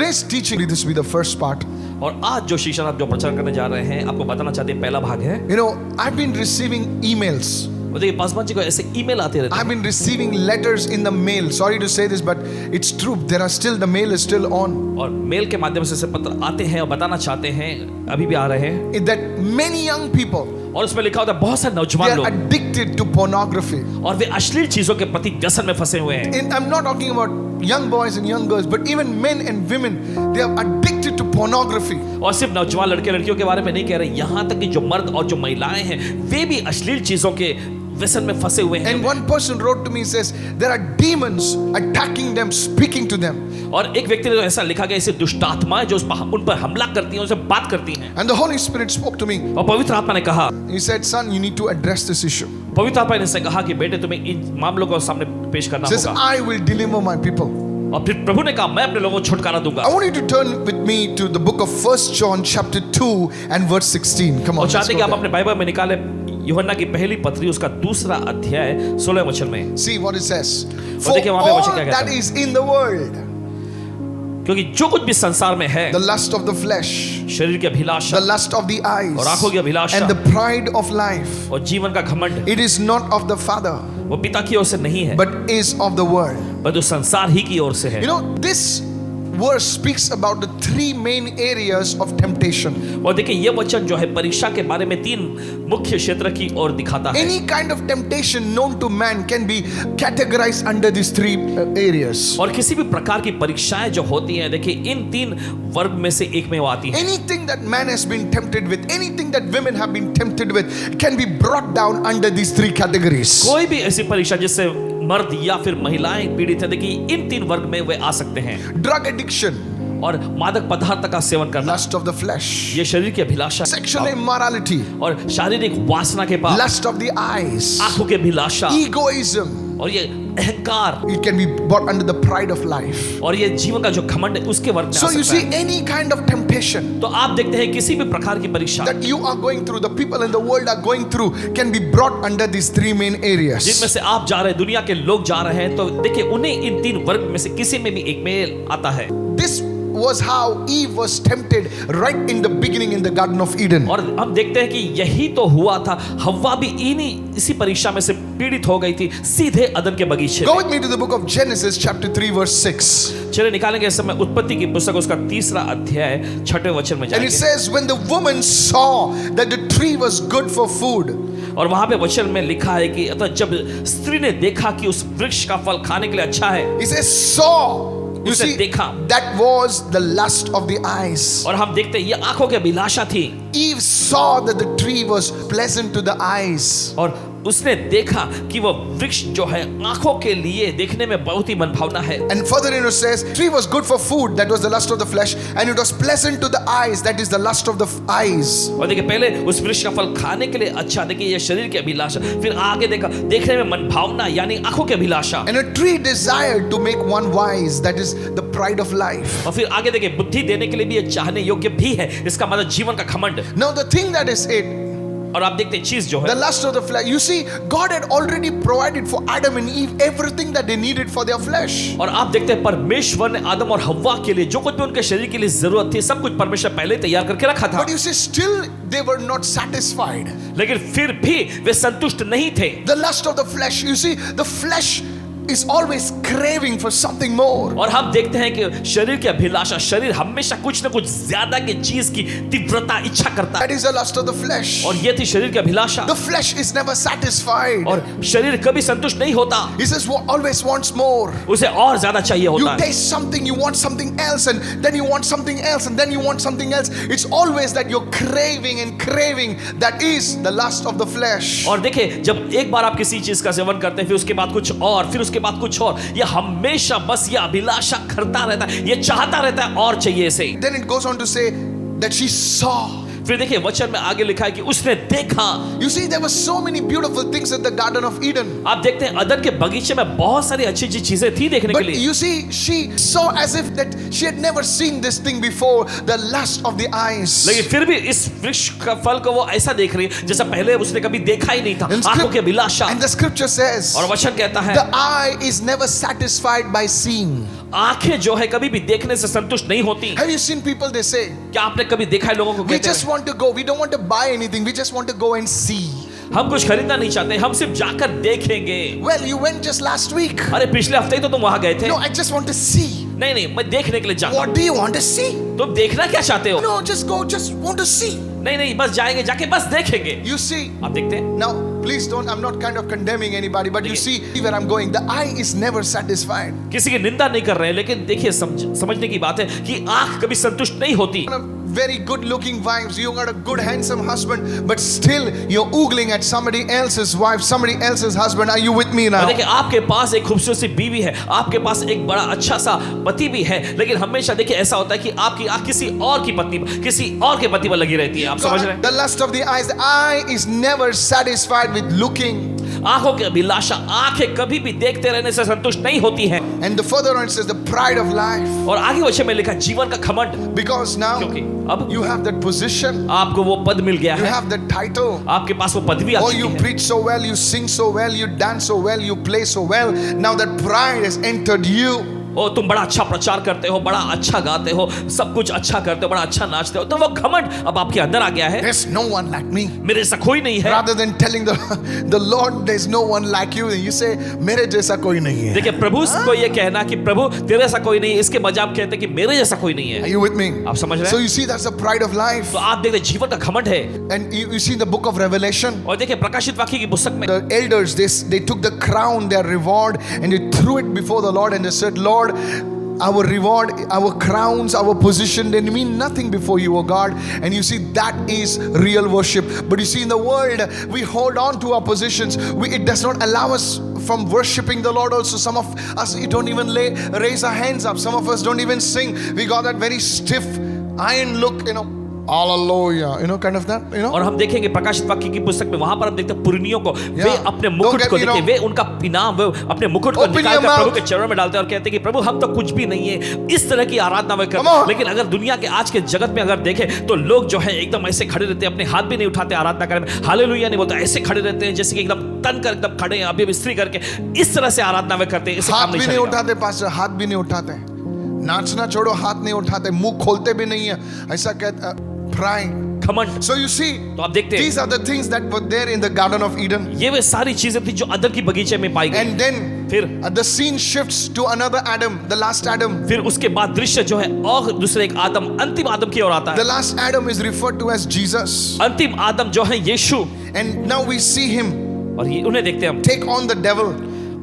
today's teaching, this will be the first part. और आज जो शिक्षा आप जो प्रचार करने जा रहे हैं, आपको बताना चाहते हैं पहला भाग है। You know, I've been receiving emails. और देखिए पासवान जी को ऐसे ईमेल आते रहते I've हैं। been receiving letters in the mail. Sorry to say this, but it's true. The mail is still on. और मेल के माध्यम से पत्र आते हैं और बताना चाहते हैं, अभी भी आ रहे हैं। That many young people, और उसमें लिखा होता है बहुत सारे they नौजवान are लोग addicted to pornography. और वे अश्लील चीजों के प्रति व्यसन में फंसे हुए हैं। I'm not talking about young boys and young girls, but even men and women, they are addicted to pornography. और सिर्फ नौजवान लड़के लड़कियों के बारे में नहीं कह रहे, यहाँ तक कि जो मर्द और जो महिलाएं हैं वे भी अश्लील चीजों के व्यसन में फंसे हुए हैं। And one person wrote to me, says there are demons attacking them, speaking to them. और एक व्यक्ति ने तो ऐसा लिखा गया, ऐसे दुष्ट आत्माएं जो उन पर हमला करती हैं, उनसे बात करती हैं। And the Holy Spirit spoke to me. और पवित्र आत्मा ने कहा, He said, son, you need to address this issue. पवित्र आत्मा ने कहा कि बेटे तुम्हें इन मामलों को सामने पेश करना He says, होगा। I will deliver my people. और फिर प्रभु ने कहा मैं अपने लोगों को छुटकारा दूंगा। I want you to turn with me to the book of 1 John chapter 2 and verse 16. Come on. और Let's चाहते go कि आप there. अपने बाइबल में निकाले यूहन्ना की पहली पत्री उसका दूसरा अध्याय 16 वचन में। See what it says. और For देखिए वहाँ पे वचन all क्या कहता that है। is in the world, क्योंकि जो कुछ भी संसार में है, the lust of the flesh, शरीर की अभिलाषा, the lust of the eyes, और आंखों की अभिलाषा, and the pride of life, और जीवन का घमंड, it is not of the Father, वो पिता की ओर से नहीं है, but is of the world. बल्कि संसार ही की ओर से है। You know, this verse speaks about the three main areas of temptation. और देखिए ये वचन जो है परीक्षा के बारे में तीन मुख्य क्षेत्र की ओर दिखाता है। Any kind of temptation known to man can be categorized under these three areas. और किसी भी प्रकार की परीक्षाएं जो होती हैं, देखिए इन तीन वर्ग में से एक में वो आती है। Anything that man has been tempted with, anything that women have been tempted with, can be brought down under these three categories. कोई भी ऐसी परीक्षा जिससे मर्द या फिर महिलाएं पीड़ित है, देखिए इन तीन वर्ग में वे आ सकते हैं। Drug addiction, और मादक पदार्थ का सेवन करना, lust of the flesh, ये शरीर की अभिलाषा, sexual immorality, और शारीरिक वासना के पास, lust of the eyes, आंखों की अभिलाषा, egoism. और ये अहंकार, It can be brought under the pride of life. और ये जीवन का जो घमंड है उसके वर्ग में So आ you सकता see, है। any kind of temptation तो आप देखते हैं किसी भी प्रकार की परीक्षा that you are going through, the people in the world are going through, can be brought under these three main areas. जिनमें से आप जा रहे हैं, दुनिया के लोग जा रहे हैं, तो देखिए उन्हें इन तीन वर्ग में से किसी में भी एक में आता है। This was how Eve was tempted right in the beginning in the Garden of Eden. और हम देखते हैं कि यही तो हुआ था, हव्वा भी इसी परीक्षा में से पीड़ित हो गई थी सीधे अदन के बगीचे Go में। with me to the book of Genesis chapter 3 verse 6. चलिए निकालेंगे इस समय उत्पत्ति की पुस्तक उसका तीसरा अध्याय 6वें वचन में And it जाएंगे। says, when the woman saw that the tree was good for food. और वहां पे वचन में लिखा है कि अतः जब स्त्री ने देखा कि उस वृक्ष का फल खाने के लिए अच्छा है, He says, saw. You उसे see, देखा। that was the lust of the eyes. और हम देखते हैं ये आंखों की अभिलाषा थी। Eve saw that the tree was pleasant to the eyes. और उसने देखा कि वह वृक्ष जो है आंखों के लिए देखने में बहुत ही मनभावना है। And further it says, tree was good for food, that was the lust of the flesh, and it was pleasant to the eyes, that is the lust of the eyes. और देखिए पहले उस वृक्ष का फल खाने के लिए अच्छा, देखिए ये शरीर की अभिलाषा, फिर आगे देखा देखने में मनभावना यानी आंखों की अभिलाषा, And a tree desired to make one wise, that is the pride of life. और फिर आगे देखिए बुद्धि देने के लिए भी ये चाहने योग्य भी है, इसका मतलब जीवन का घमंड। Now the thing that is it, और आप देखते हैं चीज जो है, the lust of the flesh. You see, God had already provided for Adam and Eve everything that they needed for their flesh. और आप देखते हैं परमेश्वर ने आदम और हव्वा के लिए जो कुछ भी उनके शरीर के लिए जरूरत थी सब कुछ परमेश्वर पहले तैयार करके रखा था। But you see, still they were not satisfied. लेकिन फिर भी वे संतुष्ट नहीं थे। The lust of the flesh. You see, the flesh is always craving for something more. और हम देखते हैं कि शरीर की अभिलाषा, शरीर हमेशा कुछ न कुछ ज्यादा की चीज की तीव्रता इच्छा करता है, That is the lust of the flesh. और ये थी शरीर की अभिलाषा। The flesh is never satisfied. और शरीर कभी संतुष्ट नहीं होता, He says, always wants more. उसे और ज्यादा चाहिए You होता है। taste something, you want something else, and then you want something else, and then you want something else. It's always that you're craving and craving. That is the lust of the flesh. और देखिए जब एक बार आप किसी चीज का seven करते हैं, फिर उसके बाद कुछ और, फिर उसके बाद कुछ और, ये हमेशा बस ये अभिलाषा करता रहता है, ये चाहता रहता है और चाहिए इसे। Then it goes on to say that she saw. फिर देखिए वचन में आगे लिखा है कि उसने देखा। You see, there were so many beautiful things at the Garden of Eden. आप देखते हैं अदन के बगीचे में बहुत सारी अच्छी अच्छी चीजें थी देखने के But लिए, you see, she saw as if that she had never seen this thing before, the lust of the eyes. लेकिन फिर भी इस वृक्ष का फल को वो ऐसा देख रही है जैसा पहले उसने कभी देखा ही नहीं था। And आंखों की अभिलाषा। And the scripture says, और वचन कहता है the eye is never satisfied by seeing. आंखें जो है कभी भी देखने से संतुष्ट नहीं होती। Have you seen people, they say, क्या आपने कभी देखा है लोगों को we कहते just हैं, want to go, we don't want to buy anything, we just want to go and see. हम कुछ खरीदना नहीं चाहते, हम सिर्फ जाकर देखेंगे। Well, you went just last week. अरे पिछले हफ्ते ही तो तुम वहां गए थे। No, I just want to see. नहीं नहीं, मैं देखने के लिए जाता हूं। What do you want to see? तुम देखना क्या चाहते हो? No, just go, just want to see. नहीं नहीं, बस जाएंगे, जाके बस देखेंगे। You see, आप देखते हैं? now please don't, I'm not kind of condemning anybody, but you see where I'm going. The eye is never satisfied. किसी की निंदा नहीं कर रहे हैं, लेकिन देखिए समझने की बात है कि आंख कभी संतुष्ट नहीं होती। Very good looking wives, you got a good handsome husband, but still you're oogling at somebody else's wife, somebody else's husband. Are you with me now? देखिए आपके पास एक खूबसूरत सी बीवी है, आपके पास एक बड़ा अच्छा सा पति भी है, लेकिन हमेशा देखिए ऐसा होता है कि आपकी आंख किसी और की पत्नी, किसी और के पति पर लगी रहती है। आप समझ रहे हैं? The lust of the eyes, the eye is never satisfied with looking. आंखों की अभिलाषा, आंखें कभी भी देखते रहने से संतुष्ट नहीं होती हैं। And the further on it says the pride of life. और आगे वचन में लिखा जीवन का घमंड, Because now क्योंकि अब you have that position, आपको वो पद मिल गया you है, have that title. आपके पास वो पदवी आ Oh, चुकी you है। preach so well, you sing so well, you dance so well, you play so well. Now that pride has entered you. ओ तुम बड़ा अच्छा प्रचार करते हो, बड़ा अच्छा गाते हो, सब कुछ अच्छा करते हो, बड़ा अच्छा नाचते हो, तो वो घमंड अब आपके अंदर आ गया है। There's no one like me. मेरे जैसा कोई नहीं है। Rather than telling the Lord there's no one like you, you say मेरे जैसा कोई नहीं है. देखिए प्रभु को ये कहना कि प्रभु तेरे जैसा कोई नहीं है, इसके बजाय आप कहते हैं कि मेरे जैसा कोई नहीं Are है। you with me? आप समझ रहे So हैं? you see that's the pride of life. तो आप देखते हैं जीवन का घमंड है। And you see the book of Revelation. और देखिए प्रकाशित वाक्य की पुस्तक में The elders, they took the crown, their reward, and they threw it before the Lord, and they said, Lord, our reward, our crowns, our position, they mean nothing before you, O God. And you see, that is real worship. But you see, in the world, we hold on to our positions. It does not allow us from worshiping the Lord also. Some of us, we don't even raise our hands up. Some of us don't even sing. We got that very stiff, iron look, hallelujah, kind of that, और हम देखेंगे प्रकाशित वाक्य की पुस्तक में, वहां पर हम देखते हैं पुरनियों को, वे अपने Don't मुकुट get को me देखिए, wrong. वे उनका इनाम, वे अपने मुकुट को Open निकाल your कर प्रभु mouth. के चरणों में डालते हैं और कहते हैं कि प्रभु हम तो कुछ भी नहीं है, इस तरह की आराधना वे Come करते हैं। on. लेकिन अगर दुनिया के आज के जगत में अगर देखें तो लोग जो है एकदम ऐसे खड़े रहते हैं, अपने हाथ भी नहीं उठाते आराधना करने में, हालेलुया नहीं बोलते, ऐसे खड़े रहते हैं जैसे कि एकदम तन कर एकदम खड़े हैं, अभी स्त्री करके इस तरह से आराधना वे करते हैं। इससे हाथ काम भी नहीं नहीं चलेगा। उठाते पास्टर, हाथ भी नहीं उठाते, नाचना छोड़ो, हाथ नहीं उठाते, मुंह खोलते भी नहीं है, ऐसा कहते pride. घमंड। So you see, तो आप देखते these हैं are the things that were there in the Garden of Eden. ये वे सारी चीजें थी जो अदन की बगीचे में पाई गई। And then फिर the scene shifts to another Adam, the last Adam. फिर उसके बाद दृश्य जो है और दूसरे एक आदम, अंतिम आदम की ओर आता The है। last Adam is referred to as Jesus. अंतिम आदम जो है यीशु, And now we see him और ये उन्हें देखते हैं हम, take on the devil.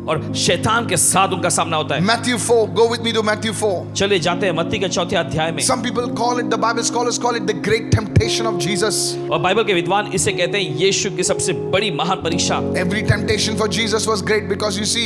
और शैतान के साथ उनका सामना होता है। Matthew 4, go with me to Matthew 4. चलिए जाते हैं मत्ती के 4 अध्याय में। Some people call it, the Bible scholars call it the great temptation of Jesus. और बाइबल के विद्वान इसे कहते हैं यीशु की सबसे बड़ी महान परीक्षा। Every temptation for Jesus was great because you see,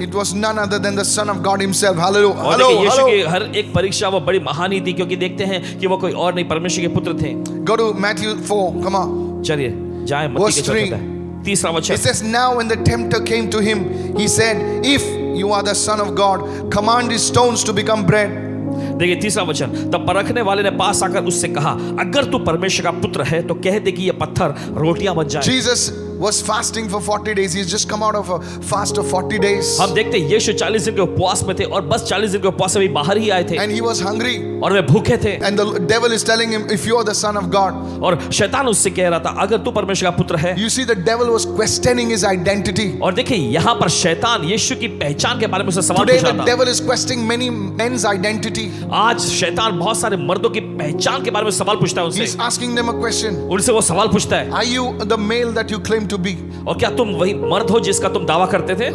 it was none other than the Son of God himself. Hallelujah. और Hello, देखिए यीशु hello. की हर एक परीक्षा वो बड़ी महान ही थी, क्योंकि देखते हैं कि वो कोई और नहीं, परमेश्वर के पुत्र थे। Go to Matthew 4, come on. चलिए जाए मत्ती के Verse 3. 4 तीसरा It वचन। says, now when the tempter came to him, he said, if you are the Son of God, command these stones to become bread. देखिए तीसरा वचन, तब परखने वाले ने पास आकर उससे कहा, अगर तू परमेश्वर का पुत्र है तो कह दे कि ये पत्थर रोटियां बन जाए। Jesus was fasting for 40 days. He's just come out of a fast of 40 days. हम देखते हैं यीशु 40 दिन के उपवास में थे और बस 40 दिन के उपवास से भी बाहर ही आए थे And he was hungry. और वे भूखे थे। And the devil is telling him, if you are the Son of God. और शैतान उससे कह रहा था, अगर तू परमेश्वर का पुत्र है। You see, the devil was questioning his identity. और देखिए यहाँ पर शैतान यीशु की पहचान के बारे में उससे सवाल Today पूछ the रहा था। devil is questioning many men's identity. आज शैतान बहुत सारे मर्दों की पहचान के बारे में सवाल पूछता है He's उनसे। asking them a question. उनसे वो सवाल पूछता है, Are you the male that you claim to be? और क्या तुम वही मर्द हो जिसका तुम दावा करते थे?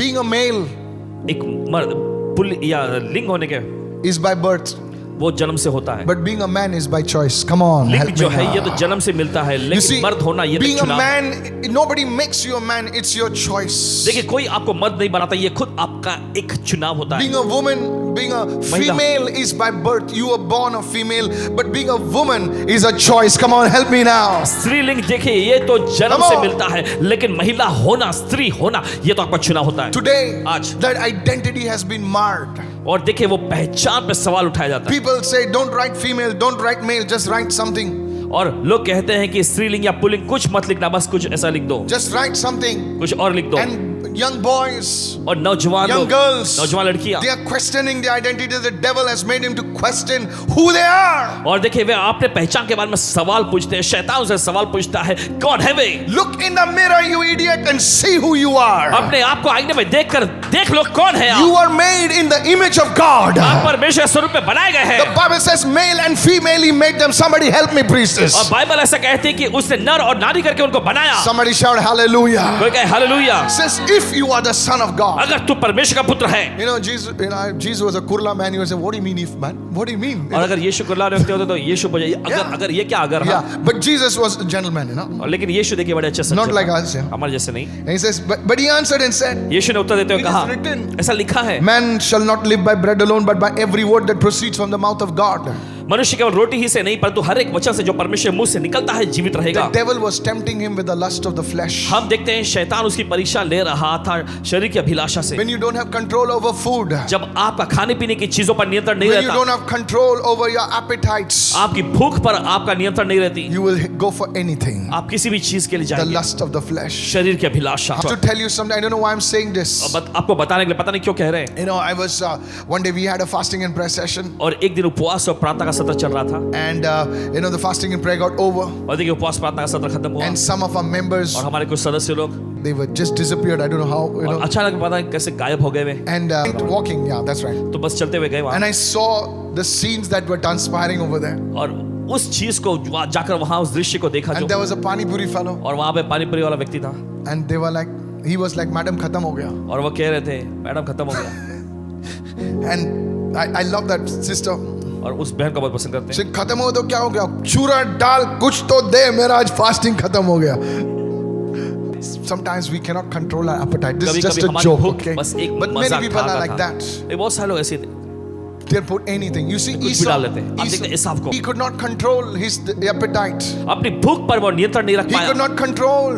Being a male एक मर्द पुल्ल या लिंग होने के is by birth, वो जन्म से होता है, but being a man is by choice. Come on, लिंग help जो me है ये now. तो जन्म से मिलता है, You लेकिन see, मर्द होना ये तो being a चुनाव। man, nobody makes you a man. It's your choice. देखिए कोई आपको मर्द नहीं बनाता, ये खुद आपका एक चुनाव होता है। Being a woman, being a female is by birth. You were born a female, but being a woman is a choice. Come on, help me now. स्त्रीलिंग देखिए ये तो जन्म Come से on. मिलता है, लेकिन महिला होना, स्त्री होना, ये तो आपका चुनाव होता है। Today, आज that identity has been marred. और देखिए वो पहचान पे सवाल उठाया जाता है, People say, don't write female, don't write male, just write something. और लोग कहते हैं कि स्त्रीलिंग या पुल्लिंग कुछ मत लिखना, बस कुछ ऐसा लिख दो, Just write something. कुछ और लिख दो। And young boys, और नौजवान young लोग, girls, नौजवान लड़कियां, they are questioning the identity. The devil has made him to question who they are. और देखिए वे अपने पहचान के बारे में सवाल पूछते हैं, शैतान से सवाल पूछता है, कौन है वे? Look in the mirror, you idiot, and see who you are. अपने आप को आईने में देखकर देख लो कौन है You आप। are made in the image of God. आप परमेश्वर के स्वरूप में बनाए गए The हैं। Bible says male and female he made them. Somebody help me preach this. और बाइबल ऐसा कहती है कि उसने नर और नारी करके उनको बनाया। Somebody shout hallelujah. कोई कहे hallelujah. Says if you are the son of God. अगर तू परमेश्वर का पुत्र है, Jesus was a Kurla man. He would say, what do you mean if man? What do you mean? और अगर यीशु को ला रहे होते तो यीशु बोले अगर ये क्या अगर, हाँ। Yeah, but Jesus was a gentleman, और लेकिन यीशु देखिए बड़े अच्छे से, Not like us, yeah. हमारे जैसे नहीं। And he says, but he answered and said, यीशु ने उत्तर देते हुए It is कहा, written. ऐसा लिखा है, man shall not live by bread alone, but by every word that proceeds from the mouth of God. मनुष्य केवल रोटी ही से नहीं परंतु हर एक वचन से जो परमेश्वर के मुंह से निकलता है जीवित रहेगा। The devil was tempting him with the lust of the flesh. हम देखते हैं शैतान उसकी परीक्षा ले रहा था शरीर की अभिलाषा से। When you don't have control over food, जब आपका खाने पीने की चीजों पर नियंत्रण नहीं when you रहता, don't have control over your appetites, आपकी भूख पर आपका नियंत्रण नहीं रहती, you will go for anything. आप किसी भी चीज के लिए The जाएंगे। lust of the flesh. शरीर की अभिलाषा। I have to tell you something. I don't know why I'm saying this. आपको बताने के लिए पता नहीं क्यों कह रहे हैं। I was one day we had a fasting and prayer session, और एक दिन उपवास और प्रार्थना का सत्र चल रहा था, and the fasting and prayer got over, और देखिए उपवास प्रार्थना का सत्र खत्म हुआ, and some of our members, और हमारे कुछ सदस्य लोग they were just disappeared. I don't know how. और अचानक पता नहीं कैसे गायब हो गए वे, And walking, yeah, that's right. तो बस चलते हुए गए वहाँ, And I saw the scenes that were transpiring over there. और उस चीज को जाकर वहाँ उस दृश्य को देखा And there जो, was a pani puri fellow, और वहाँ पे पानीपुरी वाला व्यक्ति था, and they were like, he was like, "Madam, khatam ho gaya." और वो कह रहे थे मैडम खत्म हो गया, And I love that sister. और उस बहन को बहुत पसंद करते हैं। से खत्म हो तो क्या हो गया? चूरा डाल कुछ तो दे, मेरा आज फास्टिंग खत्म हो गया. Sometimes we cannot control our appetite. This is just a हमारी joke, भूख okay? बस एक But many मजाक people था are like that. बहुत सारे लोग ऐसे थे, They'll put anything. You see, कुछ भी डाल लेते हैं। आप देखते हैं Esau, एसाव को, he could not control his appetite. अपनी भूख पर वो नियंत्रण नहीं रख He could पाया, not control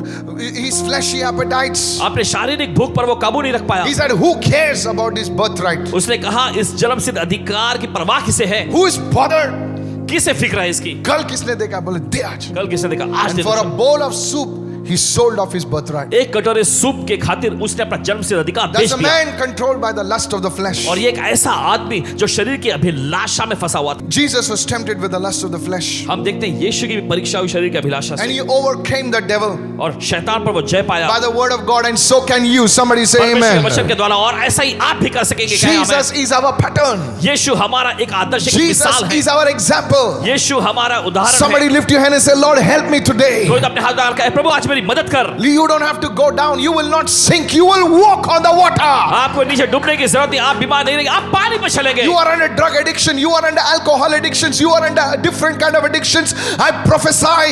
his fleshy appetites. अपने शारीरिक भूख पर वो काबू नहीं रख पाया। He said, "Who cares about his birthright? उसने कहा इस जन्म सिद्ध अधिकार की परवाह किसे है, Who is bothered? किसे फिक्र है इसकी, कल किसने देखा? बोले दे आज." कल किसने देखा, आज And दे for दो। a bowl of soup, he sold off his birthright. एक कटोरे सूप के खातिर उसने अपना जन्म सिद्ध अधिकार बेच That's a दिया, man controlled by the lust of the flesh. और ये एक ऐसा आदमी जो शरीर की अभिलाषा में फंसा हुआ था। Jesus was tempted with the lust of the flesh, हम देखते हैं यीशु की भी परीक्षा हुई शरीर की अभिलाषा and से, he overcame the devil और शैतान पर वो जय पाया by the word of God, and so can you. Somebody say परमेश्वर के amen. वचन के द्वारा, और ऐसा ही आप भी कर सकेंगे। क्या आमेन? Jesus is our pattern. यीशु हमारा एक आदर्श, एक Jesus मिसाल है। is our example. यीशु हमारा उदाहरण Somebody है। lift your hand and say, "Lord, help me today." कोई तो अपने हाथ डाल कर, प्रभु आज मेरी मदद कर। You don't have to go down. You will not sink. You will walk on the water. आपको नीचे डूबने की जरूरत नहीं, आप बीमार नहीं रहेंगे, आप पानी पर चलेंगे। You are under drug addiction. You are under alcohol addictions. You are under different kind of addictions. I prophesy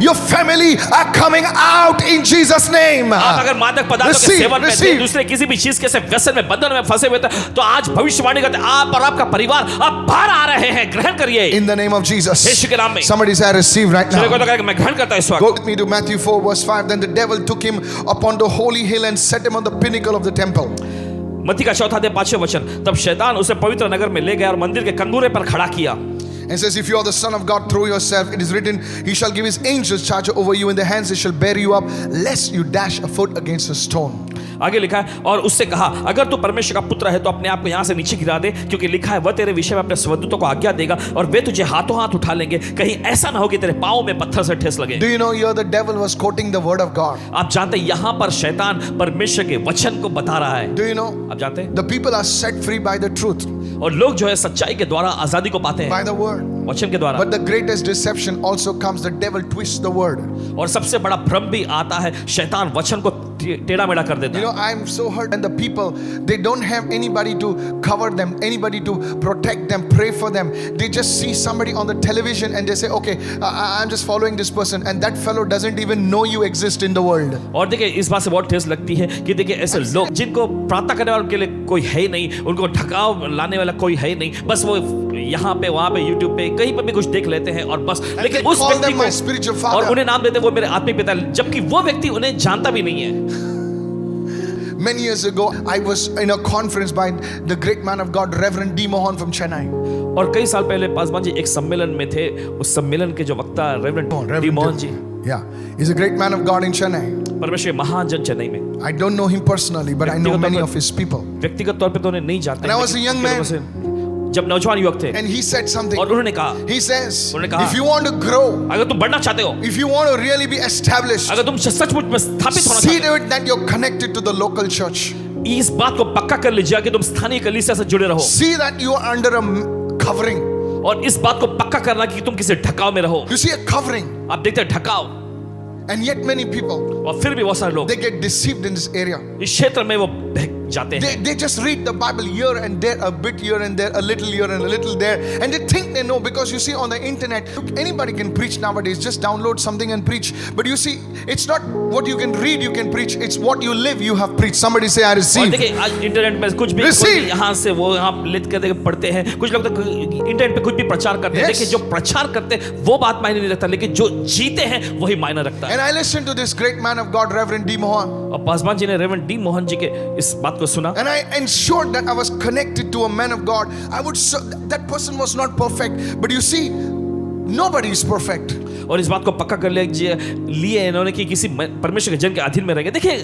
your family are coming out in Jesus' name. आप अगर मादक पदार्थों के Receive, सेवन में थे, receive. दूसरे किसी भी चीज के से व्यसन में, बंधन में फंसे हुए थे, तो आज भविष्यवाणी करते आप और आपका परिवार आप बाहर आ रहे हैं। ग्रहण करिए In the name of Jesus. यीशु के नाम में। Somebody say, "I receive right चलिए कोई now." तो कहे कि मैं ग्रहण करता हूं इस Go वक्त। with me to Matthew 4 verse 5. Then the devil took him upon the holy hill and set him on the pinnacle of the temple. मत्ती का 4:5 तब शैतान उसे पवित्र नगर में ले गया और मंदिर के कंगूरे पर खड़ा किया। And says, "If you are the son of God, throw yourself. It is written, He shall give His angels charge over you. In their hands they shall bear you up, lest you dash a foot against a stone." आगे लिखा है, और उससे कहा अगर तू परमेश्वर का पुत्र है तो अपने आप को यहाँ से नीचे गिरा दे, क्योंकि लिखा है वह तेरे विषय में अपने स्वर्गदूतों को आज्ञा देगा और वे तुझे हाथों हाथ उठा लेंगे, कहीं ऐसा ना हो कि तेरे पाँव में पत्थर से ठेस लगे। Do you know here the devil was quoting the word of God? आप जानते हैं यहाँ पर शैतान परमेश्वर के वचन को बता रहा है। Do you know आप जानते हैं, the people are set free by the truth, और लोग जो है सच्चाई के द्वारा आजादी को पाते by हैं, the word. वचन के द्वारा। But the greatest deception also comes. The devil twists the word. और सबसे बड़ा भ्रम भी आता है, शैतान वचन को टेढ़ा मेढ़ा कर देता You है। know, I'm so hurt, and the people, they don't have anybody to cover them, anybody to protect them, pray for them. They just see somebody on the television and they say, okay, I'm just following this person, and that fellow doesn't even know you exist in the world. और देखिए इस बात से बहुत ठेस लगती है कि देखिए ऐसे लोग जिनको प्रार्थना करने वालों के लिए कोई है ही नहीं, उनको ढकाव लाने वाला कोई है ही नहीं, बस वो यहाँ पे वहाँ पे YouTube पे कहीं पर भी कुछ देख लेते हैं और बस, लेकिन they उस call व्यक्ति them my spiritual को father. और उन्हें नाम देते हैं वो मेरे आत्मिक पिता, जबकि वो व्यक्ति उन्हें जानता भी नहीं है। Many years ago, I was in a conference by the great man of God, Reverend D. Mohan from Chennai. और कई साल पहले पासवान जी एक सम्मेलन में थे, उस सम्मेलन के जो वक्ता reverend D Mohan ji, Yeah, he's a great man of God in Chennai. परमेश्वर के महान जन चेन्नई में, I don't know him personally, but I know many of his people. व्यक्तिगत तौर पे तो उन्हें नहीं जानते, And I was a young man. जब नौजवान युवक थे And he said something. और उन्होंने कहा, He says, उन्होंने कहा, if you want to grow, अगर तुम बढ़ना चाहते हो, if you want to really be established, अगर तुम सचमुच में स्थापित होना see चाहते to it that you're connected to the local church. हो, इस बात को पक्का कर लीजिए कि तुम स्थानीय कलीसिया से जुड़े रहो, See that you are under a covering. और इस बात को पक्का करना कि तुम किसी ढकाव में रहो। You see a covering, आप देखते हैं ढकाव, and yet many people, और फिर भी बहुत सारे लोग they get deceived in this area. इस क्षेत्र में वो बहक जाते हैं। They just read the Bible here and there, a bit here and there, a little here and a little there, and they think they know, because you see on the internet, anybody can preach nowadays. Just download something and preach. But you see, it's not what you can read you can preach, it's what you live you have preached. Somebody say, I और receive. देखिए आज internet में कुछ भी Receive. यहाँ से वो यहाँ लिख कर पढ़ते हैं, कुछ लोग तो इंटरनेट पे कुछ भी प्रचार करते हैं। Yes. देखिए जो प्रचार करते हैं वो बात मायने नहीं रखता, लेकिन जो जीते हैं वही मायने रखता है। And I listened to this great man of God, Reverend D. Mohan, और पासवान जी ने रेवरेंड डी मोहन जी के इस बात को सुना, and I ensured that I was connected to a man of God. I would that person was not perfect, but you see, nobody is perfect. और इस बात को पक्का कर लिए इन्होंने कि किसी परमेश्वर के जन के अधीन में रह गए। देखिए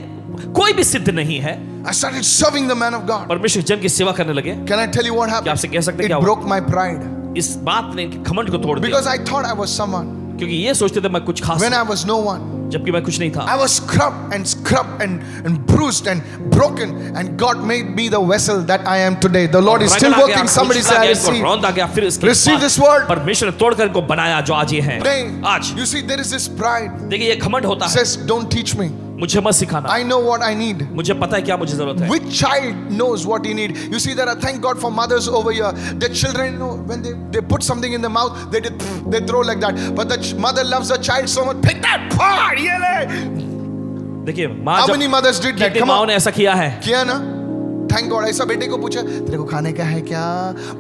कोई भी सिद्ध नहीं है, I started serving the man of God. परमेश्वर के जन की सेवा करने लगे। Can I tell you what क्या happened? आपसे कह सकते हैं It क्या हुआ? broke my pride, इस बात ने घमंड को तोड़ दिया, because I thought I was someone क्योंकि ये सोचते थे मैं कुछ खास when हूं, I was no one. जबकि मैं कुछ नहीं था। I was scrubbed and bruised and broken, and God made me the vessel that I am today. The Lord is still रगड़ा गया, working. Somebody say, I कुचला गया, इनको receive. रौंदा गया, फिर इसके Receive बाद this word. परमेश्वर ने तोड़कर इनको बनाया जो आज ये है। Today, आज you see, there is this pride. देखिए ये घमंड होता है, Says, don't teach me. मुझे मत सिखाना, I know what I need. मुझे पता है क्या मुझे जरूरत है। Which child knows what he need? You see, there are, thank God for mothers over here. The children, you know, when they put something in the mouth, they throw like that. But the mother loves the child so much. Pick that part, yele. देखिए माँ How जब many mothers did that? कितनी Come माँओं on. ने ऐसा किया है, किया ना? Thank God. ऐसा बेटे को पूछा, तेरे को खाने का है क्या,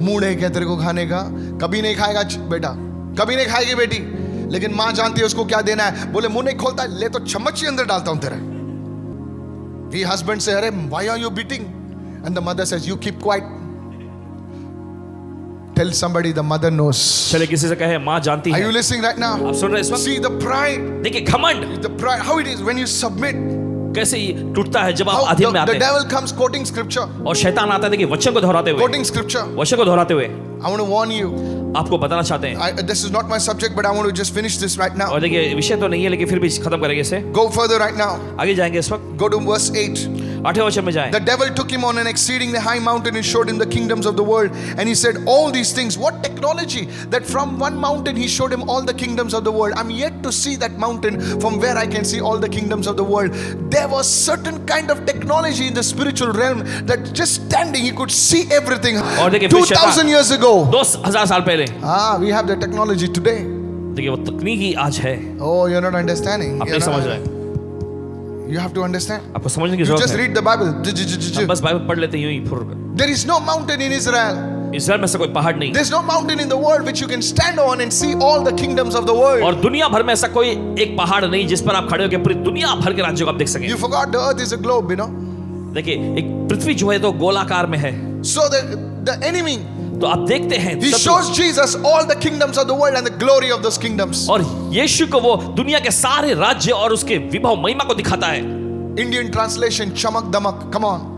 मूड है क्या तेरे को खाने का? कभी नहीं खाएगा बेटा, कभी नहीं खाएगी बेटी, लेकिन माँ जानती है उसको क्या देना है। बोले मुंह नहीं खोलता, ले तो चम्मच ही अंदर डालता हूं तेरे। The husband say, अरे why are you beating? And the mother says, you keep quiet. Tell somebody the mother knows. चले किसी से कहे माँ जानती Are है। you listening right now? आप सुन रहे हैं इस वक्त? See the pride, देखिए घमंड the pride, how it is when you submit. कैसे ये टूटता है जब आप How अधीन में the आते हैं, devil comes quoting scripture, और शैतान आता है देखिए वचन को दोहराते हुए, quoting scripture. वचन को दोहराते हुए I want to warn you. आपको बताना चाहते हैं। This is not my subject, but I want to just finish this right now. और देखिए विषय तो नहीं है लेकिन फिर भी खत्म करेंगे इसे, Go further right now. आगे जाएंगे इस वक्त। Go to verse 8. 8वें वचन में जाएं। The devil took him on an exceedingly high mountain and showed him the kingdoms of the world. And he said, all these things. What technology? That from one mountain he showed him all the kingdoms of the world. I'm yet to see that mountain from where I can see all the kingdoms of the world. There was certain kind of technology in the spiritual realm that just standing he could see everything. और देखिए फिर 2000 years ago. 2000 साल पहले, We have the technology today. देखिए वो तकनीकी आज है, Oh, you're not understanding. आप You're नहीं समझ not- रहे, You have to understand. आपको समझने की You जरूरत just है। read the Bible. हम बस बाइबल पढ़ लेते हैं यूं ही फुर। There is no mountain in Israel. इस्राएल में से कोई पहाड़ नहीं, There's no mountain in the world which you can stand on and see all the kingdoms of the world. और दुनिया भर में ऐसा कोई एक पहाड़ नहीं जिस पर आप खड़े होकर पूरी दुनिया भर के राज्यों को आप देख सकें। You forgot the earth is a globe, you know. देखिए एक पृथ्वी जो है तो गोलाकार में है, So the enemy, तो आप देखते हैं he शत्रु, shows Jesus all the kingdoms of the world and the glory of those kingdoms. और यीशु को वो दुनिया के सारे राज्य और उसके विभव महिमा को दिखाता है। Indian translation, chamak damak. Come on.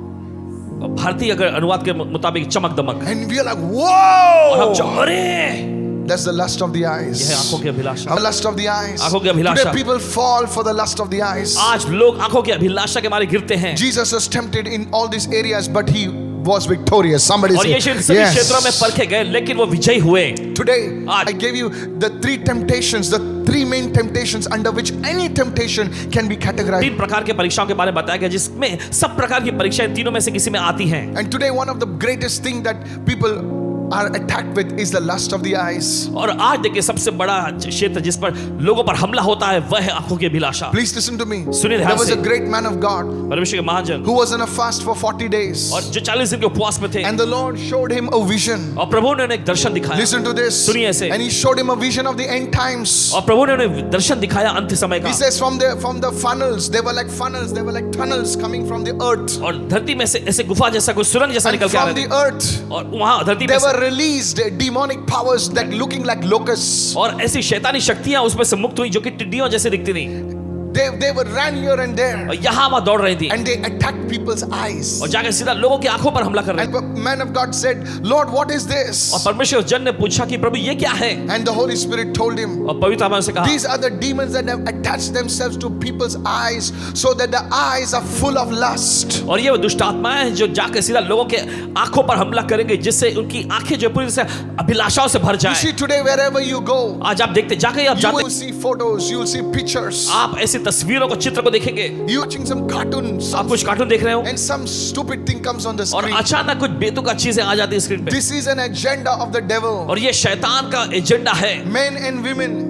भारतीय अगर अनुवाद के मुताबिक चमक दमक, And we are like, और हम जो whoa! अरे That's the lust of the यह है eyes. आंखों की अभिलाषा। The lust of the eyes. आंखों की अभिलाषा। Today people fall for the lust of the eyes. आज लोग आंखों की अभिलाषा के मारे गिरते हैं। Jesus was tempted in all these areas, but he was victorious. Somebody और say, यीशु इन सभी क्षेत्रों में yes. परखे गए लेकिन वो विजयी हुए। Today, आज- I gave you the three temptations, the three main temptations under which any temptation can be categorized. 3 प्रकार के परीक्षाओं के बारे में बताया गया जिसमें सब प्रकार की परीक्षाएं तीनों में से किसी में आती हैं। And today, one of the greatest thing that people are attacked with is the lust of the eyes. और आज देखिए सबसे बड़ा क्षेत्र जिस पर लोगों पर हमला होता है वह है आंखों की अभिलाषा। Please listen to me. सुनिए ध्यान There was से। a great man of God परमेश्वर के महाजन who was on a fast for 40 days. और जो 40 दिन के उपवास में थे And the Lord showed him a vision. और प्रभु ने उन्हें एक दर्शन दिखाया। Listen to this. सुनिए इसे। And he showed him a vision of the end times. और प्रभु ने उन्हें दर्शन दिखाया अंत्य समय का। He says from the funnels, they were like funnels, they were like tunnels coming from the earth. और धरती में से ऐसे गुफा जैसा कोई सुरंग जैसा And निकल के आ from रहे the थे earth, और वहां धरती they में were से released demonic powers that looking like locusts. और ऐसी शैतानी शक्तियां उसमें से मुक्त हुई जो कि टिड्डियों जैसे दिखती थी They were ran here and there. और यहाँ वहां दौड़ रही थी And they attacked people's eyes. और जाकर सीधा लोगों की आंखों पर हमला कर रही And थी। the man of God said, Lord, what is और this? परमेश्वर जन ने पूछा कि प्रभु ये क्या है And the Holy Spirit told him, और पवित्र आत्मा ने उसे कहा these are the demons that have attached themselves to people's eyes so that the eyes are full of lust. और ये वो दुष्ट आत्माएं हैं जो जाकर सीधा लोगों के आंखों पर हमला करेंगे जिससे उनकी आंखें जो पूरी से अभिलाषाओं से भर You जाए। see, today, wherever you go, आज आप देखते जाकर आप you जानते will see photos, you will see pictures. आप ऐसी तस्वीरों को चित्र को देखेंगे You watching some cartoons, आप कुछ कार्टून देख रहे हो and some stupid thing comes on the और screen. अचानक कुछ बेतुका चीजें आ जाती है स्क्रीन पे This is an agenda of the devil. और ये शैतान का एजेंडा है। Men and women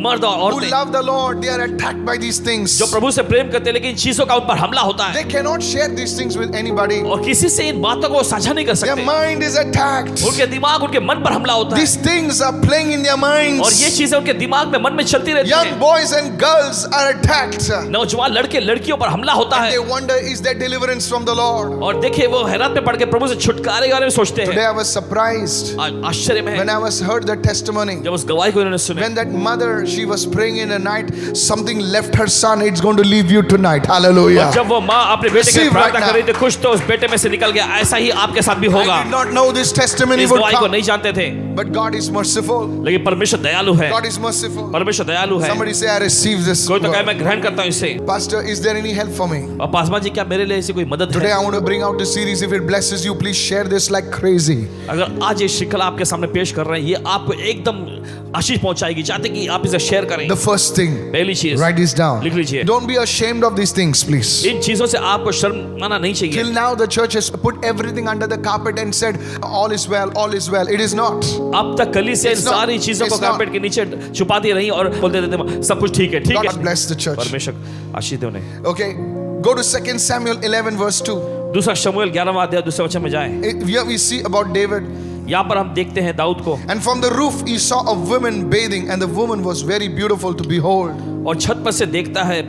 मर्द और who औरतें love the Lord, they are attacked by these things. जो प्रभु से प्रेम करते हैं लेकिन इन चीजों का उन पर हमला होता है They cannot share these things with anybody. और किसी से इन बातों को वो साझा नहीं कर Their सकते। mind is attacked. उनके दिमाग उनके मन पर हमला होता है These things are playing in their और ये minds. चीजें उनके दिमाग में मन में चलती रहती Young हैं। boys and girls are attacked. नौजवान लड़के लड़कियों पर हमला होता They है wonder, is there deliverance from the Lord? और देखिए वो हैरान में पड़ के प्रभु से छुटकारे के बारे में सोचते Today हैं। I was surprised आश्चर्य में when है I was heard the testimony. जब उस गवाही को इन्होंने सुने When that mother, she was praying in the night, something left her son. It's going to leave you tonight. Hallelujah. और जब वो माँ अपने बेटे के लिए Receive right प्रार्थना now. कर रही थी कुछ तो उस बेटे में से निकल गया ऐसा ही आपके साथ भी होगा। I did not know this testimony इस would गवाही को come. नहीं जानते थे But God is merciful. लेकिन परमेश्वर दयालु है। God is merciful. परमेश्वर दयालु है। Somebody say, I receive this. कोई तो कहे word. मैं ग्रहण करता हूँ इसे। Pastor, is there any help for me? और पासवान जी क्या मेरे लिए ऐसी कोई मदद Today है? I want to bring out the series. If it blesses you, please share this like crazy. अगर आज ये श्रृंखला आपके सामने पेश कर रहे हैं ये आपको एकदम आशीष पहुंचाएगी चाहते कि आप इसे शेयर करें। The first thing, पहली चीज write this down. लिख लीजिए। Don't be ashamed of these things, please. इन चीजों से आपको शर्म आना नहीं चाहिए। Till now, the church has put everything under the carpet and said, all is well, all is well. It is not. अब तक कलीसिया इन It's not. सारी चीजों को It's not. कारपेट के नीचे छुपाती रही और बोलते रहते सब कुछ ठीक है ठीक God है। bless the church. परमेश्वर आशीष दे उन्हें। Okay, go to 2 Samuel 11 verse 2. दूसरा शमूएल 11वां अध्याय दूसरे वचन में जाएं। Here we see about David. यहाँ पर हम देखते हैं दाऊद को And from the roof he saw a woman bathing, and the woman was very beautiful to behold. और छत पर से देखता है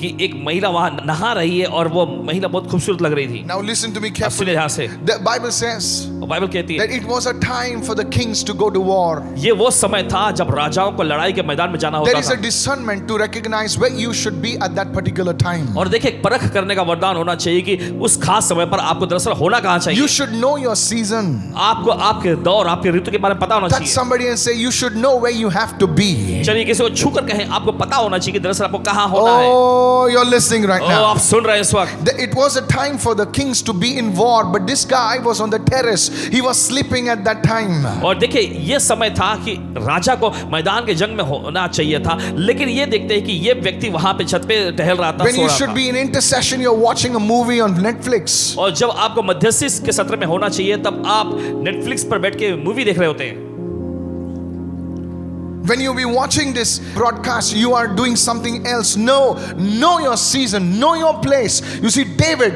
कि एक महिला वहां नहा रही है और वो महिला बहुत खूबसूरत लग रही थी। Now listen to me अब सुनिए carefully. ध्यान से। The Bible says और बाइबल कहती है that it was a time for the kings to go to war. ये वो समय था जब राजाओं को लड़ाई के मैदान में जाना There होता is a था। discernment to recognize where you should be at that particular time. और देखिए परख करने का वरदान होना चाहिए कि उस खास समय पर आपको दरअसल होना कहाँ चाहिए। You should know your season. आपको आपके दौर आपके ऋतु के बारे में पता होना Touch चाहिए। somebody and say, you should know where you have to be. चलिए किसी को छू कर कहें आपको पता होना चाहिए कि दरअसल आपको कहाँ होना है। Oh, you're listening right O, now. आप सुन रहे हैं इस वक्त। It was a time for the kings to be in war, but this guy was on the terrace. He was sleeping at that time. और देखिए ये समय था कि राजा को मैदान के जंग में होना चाहिए था लेकिन ये देखते हैं कि ये व्यक्ति वहां पे छत पे टहल रहा था When सो you रहा should था। be in intercession, you're watching a movie on Netflix. और जब आपको मध्यस्थी के सत्र में होना चाहिए तब आप नेटफ्लिक्स पर बैठ के मूवी देख रहे होते हैं। When you be watching this broadcast, you are doing something else. No, know your season, know your place. You see David,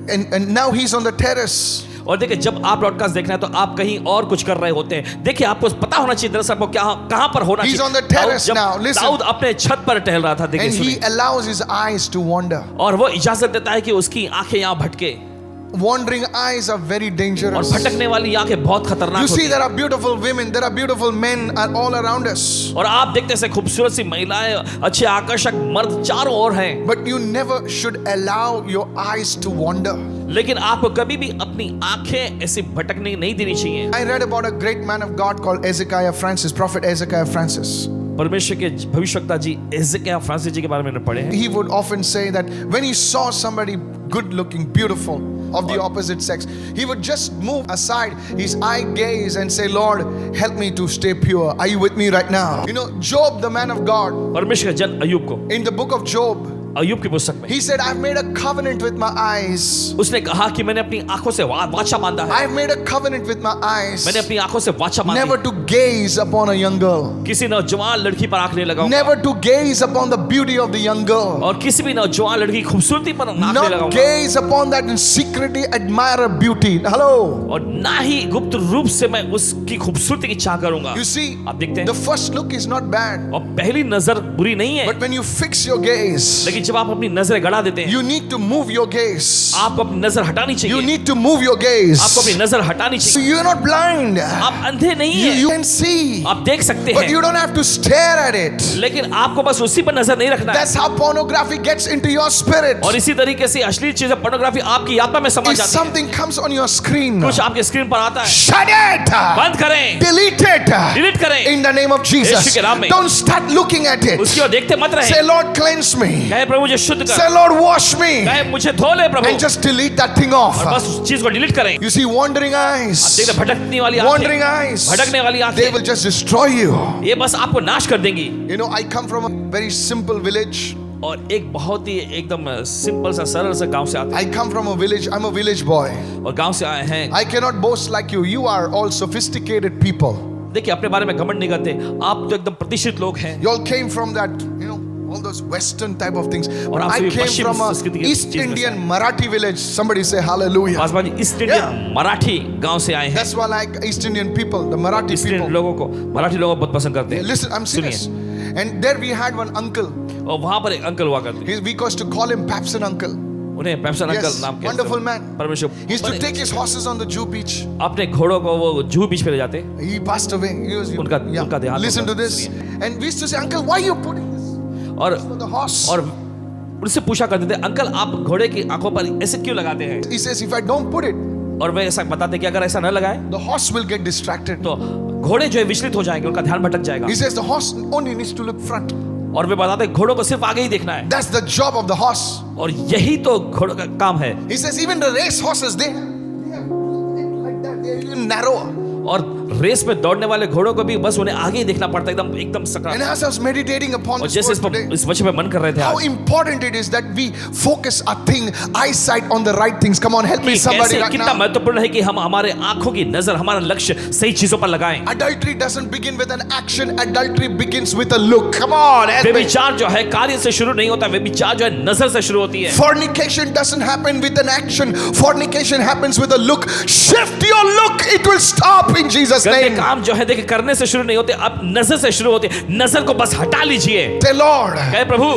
and now he's on the terrace. और देखिए जब आप ब्रॉडकास्ट देख रहे हैं तो आप कहीं और कुछ कर रहे होते हैं। देखिए आपको पता होना चाहिए दरअसल आपको क्या कहां पर होना He's चाहिए। on the terrace Dawood- now. जब Listen. दाऊद अपने छत पर टहल रहा था देखिए And he सुनिए। allows his eyes to wander. और वो इजाजत देता है कि उसकी आंखें यहाँ भटके Wandering eyes are very और dangerous. भटकने वाली आंखें बहुत खतरनाक You see, होती there हैं। are beautiful women, there are beautiful men are all around us. और आप देखते हैं खूबसूरत सी महिलाएं अच्छे आकर्षक मर्द चारों ओर हैं But you never should allow your eyes to wander. लेकिन आपको कभी भी अपनी आंखें ऐसी भटकने नहीं देनी चाहिए। I read about a great man of God called Ezekiah Francis, Prophet Ezekiah Francis. परमेश्वर के भविष्यवक्ता जी एजेकिय्याह फ्रांसिस जी के बारे में मैंने पढ़े हैं। He would often say that when he saw somebody good looking, beautiful, of the opposite sex, he would just move aside his eye gaze and say, Lord, help me to stay pure. Are you with me right now? You know, Job, the man of God, परमेश्वर के जन अय्यूब को in the book of Job, अय्यूब की पुस्तक में he said, I've made a covenant with my eyes. उसने कहा कि मैंने अपनी आंखों से वाचा बांधा है, I've made a covenant with my eyes. मैंने अपनी आंखों से वाचा बांधी Never to gaze upon a young girl. किसी नौजवान लड़की पर आंख नहीं लगाऊंगा, Never to gaze upon the beauty of the young girl. और किसी भी नौजवान लड़की की खूबसूरती पर आंख नहीं Not लगाऊंगा, gaze upon that and secretly admire her beauty. Hello. और ना ही गुप्त रूप से मैं उसकी खूबसूरती की चाह करूंगा। You see, आप देखते हैं, the first look is not bad. और पहली नजर बुरी नहीं है, But when you fix your gaze, लेकिन जब आप अपनी नजरें गड़ा देते हैं, you need to move your gaze. आपको अपनी नजर हटानी You चाहिए, need to move your gaze. आपको अपनी नजर हटानी So चाहिए। you're not blind. आप अंधे नहीं You हैं, can see. आप देख सकते But हैं, you don't have to stare at it. लेकिन आपको बस उसी पर नजर नहीं रखना है। That's how pornography gets into your spirit. और इसी तरीके से अश्लील चीजें, पोर्नोग्राफी आपकी आत्मा में समा If जाती है। something comes on your screen, कुछ आपके स्क्रीन पर आता है, shut it. बंद करें, Delete it. डिलीट करें, In the name of Yeshu Jesus. के नाम में। Don't start looking at it. उसकी ओर देखते मत Say, रहे, Lord, cleanse me. कहे प्रभु मुझे शुद्ध Say, कर, Lord, wash me. कहे मुझे धो ले प्रभु, And just delete that thing और off. बस उस चीज को डिलीट करें। You see, wandering eyes. देखते भटकने वाली Wandering आंखें, eyes. भटकने वाली They will आंखें, just destroy you. ये बस आपको नाश कर देंगी। You know, I come from a very simple village. और एक बहुत ही एकदम सिंपल सा सरल सा गांव से आते I come from a village. I'm a village boy. हैं, और गांव से आए हैं। I cannot boast like you. You are all sophisticated people. देखिए अपने बारे में घमंड नहीं करते, आप तो एकदम प्रतिष्ठित लोग हैं, You all came from that, you know, all those Western type of things. और आप I सभी came पश्चिम from a संस्कृति के East चीज में से Indian Marathi village. Somebody say hallelujah. Paswan east Indian Marathi गांव से आए हैं। That's why I like East Indian people, the Marathi east Indian people. लोगों को, मराठी लोगों को बहुत पसंद करते हैं। Listen, I'm serious. And there we had one uncle. और वहां पर एक अंकल हुआ करते, We used to call him Papson uncle. उन्हें पैप्सन अंकल Yes, नाम के wonderful man. परमेश्वर He used to take his horses on the Jew beach. अपने घोड़ों को वो जूहू बीच पे ले जाते, He passed away. उनका देहांत Listen हो to गया, this. And we used to say, Uncle, why are you putting this और for the horse? और उनसे पूछा करते थे, अंकल आप घोड़े की आंखों पर ऐसे क्यों लगाते हैं? He says, if I don't put it, और वे ऐसा बताते कि अगर ऐसा न लगाए the horse will get distracted. तो घोड़े जो है विचलित हो जाएंगे, उनका ध्यान भटक जाएगा। He says the horse only needs to look front. और वे बताते हैं घोड़ों को सिर्फ आगे ही देखना है, That's the job of the horse. और यही तो घोड़ों का काम है। He says even the race horses, they have like that. They're even narrower. और रेस में दौड़ने वाले घोड़ों को भी बस उन्हें आगे ही देखना पड़ता है, एकदम एकदम Sakra. And as I was meditating upon और this जैसे word today, इस वचन पे मन कर रहे थे how आज, important it is that we focus our eyesight on the right things. Come on, help me कि somebody कैसे right कितना now. महत्वपूर्ण है कि हम हमारे आंखों की नजर, हमारा लक्ष्य सही चीजों पर लगाएं। Adultery doesn't begin with an action. Adultery begins with a look. Come on, help me. व्यभिचार जो है कार्य से शुरू नहीं होता, व्यभिचार जो है नजर से शुरू होती है। Fornication doesn't happen with an action. Fornication happens with a look. Shift your look. It will stop in Jesus' गंदे name. काम जो है देखिए करने से शुरू नहीं होते, अब नजर से शुरू होते हैं। नजर को बस हटा लीजिए, Say, Lord, कहे प्रभु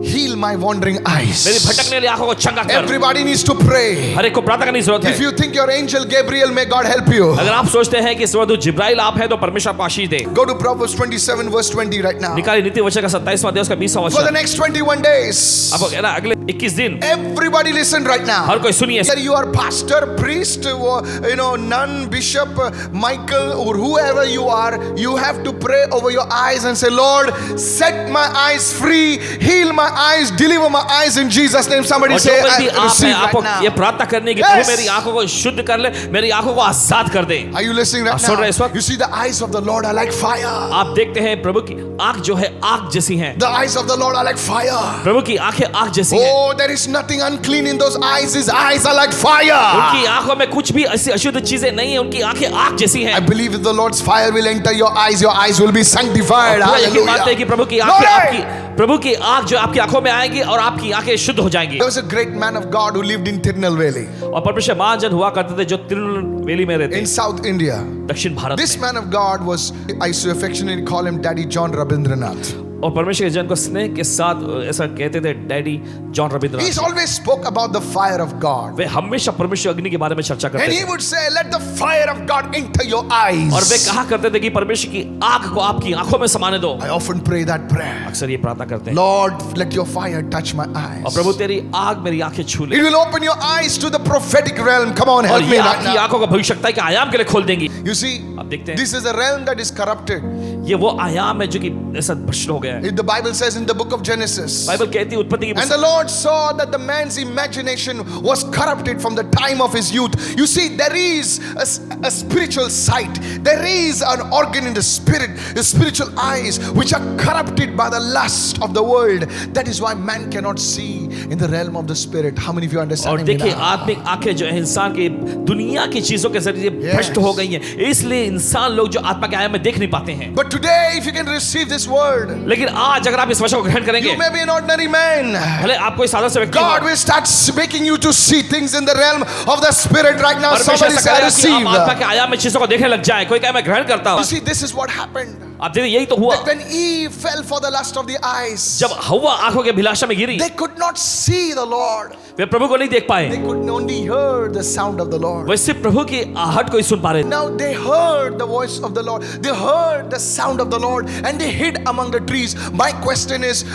heal my wandering eyes. मेरी भटकने वाली आंखों को चंगा कर। Everybody needs to pray. हर एक को प्रार्थना करने की जरूरत If है। you think your angel Gabriel, may God help you. अगर आप सोचते हैं कि स्वर्गदूत जिब्राइल आप है तो परमेश्वर आपको आशीष दे। Go to Proverbs 27 verse 20 right now. निकाली नीति वचन का 27वां अध्याय उसका 20वां For the वचन। next 21 days. अब है ना अगले 21 दिन Everybody listen right now. हर कोई सुनिए। Whether you are pastor, priest, or, you know, nun, bishop, Michael, or whoever you are, you have to pray over your eyes and say, Lord, set my eyes free, heal my eyes, deliver my eyes in Jesus' name. Somebody और say, जो कोई भी I आप receive है, right आपको now. ये प्रार्थना करने की Yes. प्रभु मेरी आंखों को शुद्ध कर ले, मेरी आंखों को आजाद कर दे। Are you listening right आप सुन रहे हैं इस now? वक्त? You see the eyes of the Lord are like fire. आप देखते हैं प्रभु की आंख जो है आग जैसी है, The eyes of the Lord are like fire. प्रभु की आंखें आग जैसी हैं। Oh, there is nothing unclean in those eyes. His eyes are like fire. उनकी आंखों में कुछ भी ऐसी अशुद्ध चीजें नहीं है, उनकी आंखें आग जैसी हैं। I believe if the Lord's fire will enter your eyes will be sanctified. पूरा यकीन मानते हैं कि प्रभु की आंखें Glory! प्रभु की आग जो आपकी आंखों में आएगी और आपकी आंखें शुद्ध हो जाएंगी। There was a great man of God who lived in Tirunelveli और परमेश्वर महाजन हुआ करते थे जो तिरुनेलवेली में रहते in South India. दक्षिण भारत This में। man of God was, I used to affectionately call him Daddy John Rabindranath. और परमेश्वर के जन को स्नेह के साथ ऐसा कहते थे daddy John He Rabindranath. always spoke about the fire of God. वे हमेशा परमेश्वर अग्नि के बारे में चर्चा And करते he थे would say, let the fire of God enter your eyes. और वे कहा करते थे कि परमेश्वर की आग को आपकी आंखों में समाने दो। I often pray that prayer. अक्सर ये प्रार्थना करते हैं, Lord, let your fire touch my eyes. और प्रभु तेरी आग मेरी आंखें छू ले It will open your eyes to the prophetic realm. Come on, और help ये me right आपकी now. आंखों को भविष्यता के आयाम के लिए खोल देंगी। You see, आप देखते हैं this is a realm that is corrupted. ये वो आयाम है जो कि ऐसा भ्रष्ट हो गया है। The Bible says in the book of Genesis, Bible कहती है उत्पत्ति की and the Lord saw that the man's imagination was corrupted from the time of his youth. You see, there is a spiritual sight. There is an organ in the spirit, the spiritual eyes, which are corrupted by the lust of the world. That is why man cannot see in the realm of the spirit. How many of you understand? और देखिए आत्मिक आंखें जो है इंसान की दुनिया की चीजों के जरिए भ्रष्ट हो गई हैं, इसलिए इंसान लोग जो आत्मा के आयाम में देख नहीं पाते हैं। But today, if you can receive this word, लेकिन आज अगर आप इस वचन को ग्रहण करेंगे, you may be an ordinary man. भले आप कोई साधारण से व्यक्ति हो, God will start making you to see things in the realm of the spirit right now. Somebody say, I receive. आप आत्मा के आयाम में चीजों को देखने लग जाए। कोई कहे मैं ग्रहण करता You हूँ। see, this is what happened. आप देखिए यही तो हुआ That when Eve fell for the lust of the eyes, जब हव्वा आंखों के अभिलाषा में गिरी, they could not see the Lord. वे प्रभु को नहीं देख पाए, They could only hear the sound of the Lord. वे सिर्फ प्रभु की आहट को ही सुन पा रहे थे। Now they heard the voice of the Lord. They heard the sound of the Lord, and they hid among the trees. My question is,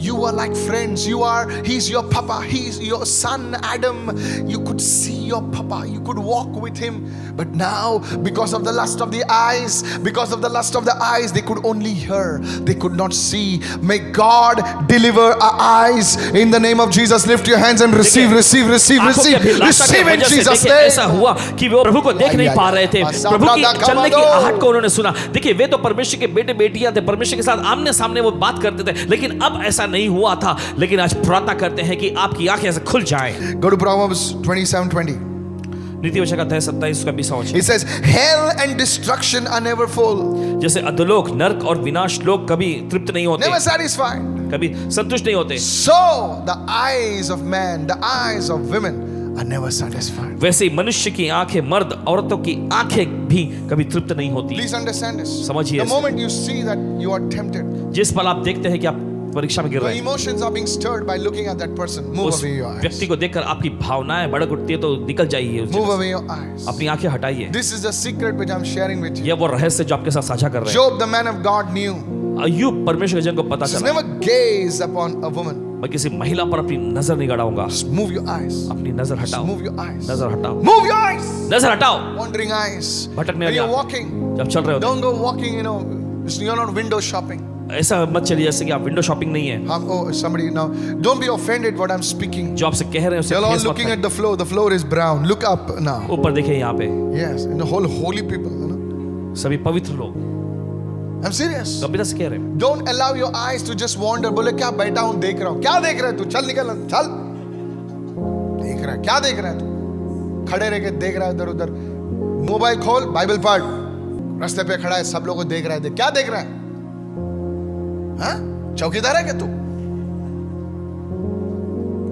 you are like friends. He's your papa. He's your son, Adam. You could see your papa. You could walk with him. But now, because of the lust of the eyes, they could only hear. They could not see. May God deliver our eyes in the name of Jesus. Lift your hands and receive in Jesus' name. ऐसा हुआ कि वो प्रभु को देख नहीं पा रहे थे, प्रभु की चलने की आहट को उन्होंने सुना। देखिए वे तो परमेश्वर के बेटे बेटियां थे, परमेश्वर के साथ आमने सामने वो बात करते थे, लेकिन अब ऐसा नहीं हुआ था। लेकिन आज प्रार्थना करते हैं कि आपकी आंखें ऐसे खुल जाएं। Go to Proverbs 27:20. नीति वचन का अध्याय 27 का 20वां वचन। It says, hell and destruction are never full. जैसे अधोलोक, नरक और विनाश लोग कभी तृप्त नहीं होते, Never satisfied. कभी संतुष्ट नहीं होते, So the eyes of man, the eyes of women are never satisfied. वैसे ही मनुष्य की आंखें, मर्द औरतों की आंखें भी कभी तृप्त नहीं होती। Please understand this. समझिए The moment you see that you are tempted, जिस पल आप देखते हैं कि आप परीक्षा में गिर your रहे हैं, emotions are being stirred by looking at that person. Move उस away your eyes. व्यक्ति को देखकर आपकी भावनाएं भड़क उठती है, तो निकल जाइए उस Move जगह away your eyes. से। अपनी आंखें हटाइए। This is the secret which I'm sharing with you. यह वो रहस्य जो आपके साथ साझा कर रहे हैं। Job, the man of God, knew. अय्यूब परमेश्वर के जन को पता Just चला, never gaze upon a woman. मैं किसी महिला पर अपनी नजर नहीं गड़ाऊंगा। Just move your eyes. अपनी नजर Just हटाओ, move your eyes. नजर हटाओ, Move your eyes. नजर हटाओ। Wandering eyes. भटकने When वाली you're आंखें। walking, जब चल रहे होते don't go walking, you're not window shopping. ऐसा मत चलिए जैसे कि आप विंडो शॉपिंग नहीं है। Oh, somebody now, don't be offended what I'm speaking. जो आपसे कह रहे हैं उससे They're all ठेस मत looking खाइए। at the floor. The floor is brown. Look up now. ऊपर देखिए यहाँ पे Yes, and the whole holy people. सभी पवित्र लोग I'm serious. गंभीरता से कह रहे हैं। Don't allow your eyes to just wander. बोले क्या बैठा हूँ देख रहा हूँ। क्या देख रहा है तू? चल निकल, चल। देख रहा है, क्या देख रहा है तू? खड़े रह के देख रहा है इधर उधर। मोबाइल खोल, बाइबल पढ़। रास्ते पे खड़ा है, सब लोगों को देख रहा है। क्या देख रहा है? हाँ? चौकीदार है क्या तू?